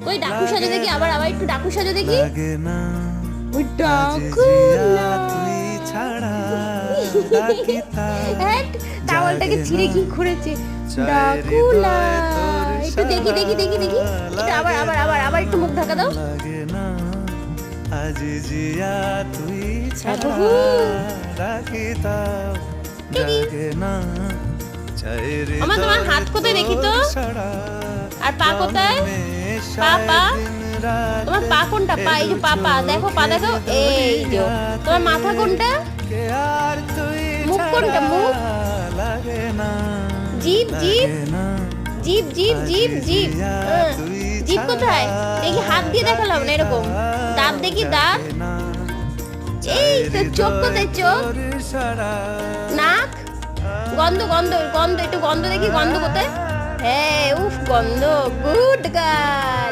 ওই ডাকু সাজো দেখি, আবার আবার একটু ডাকু সাজো দেখি। লাগে না ওই আজ ডাকু জিয়া না। তুই ছাড়া ডাকি হ্যাট, টাওয়ালটাকে ছিঁড়ে কি করেছে। ডাকুলা, একটু দেখি দেখি দেখি দেখি, একটু আবার আবার আবার আবার একটু মুখ ঢাকা দাও। লাগে না আজ জিয়া তুই ছাড়া বাবু। ডাকি তাও টিকি। লাগে না চায়ের আমার তোমার হাত কোথায় দেখি তো? ছাড়া আর পা কোথায়? পা পা, তোমার পা কোনটা? পা, এই যে পা, পা দেখো, পা দেখো, এই যে। তোমার মাথা কোনটা? মুখ কোনটা? মুখ, লাগে না জিভ জিভ জিভ জিভ জিভ জিভ, জিভ কোথায় দেখি? হাত দিয়ে দেখালাম না এরকম। দাঁত দেখি, দাঁত। এই তো চোখ কোথায়? চোখ, নাক, গন্ধ গন্ধ গন্ধ, একটু গন্ধ দেখি, গন্ধ কোথায়? হ্যাঁ, উফ, গন্ধ, গুড গার্ল।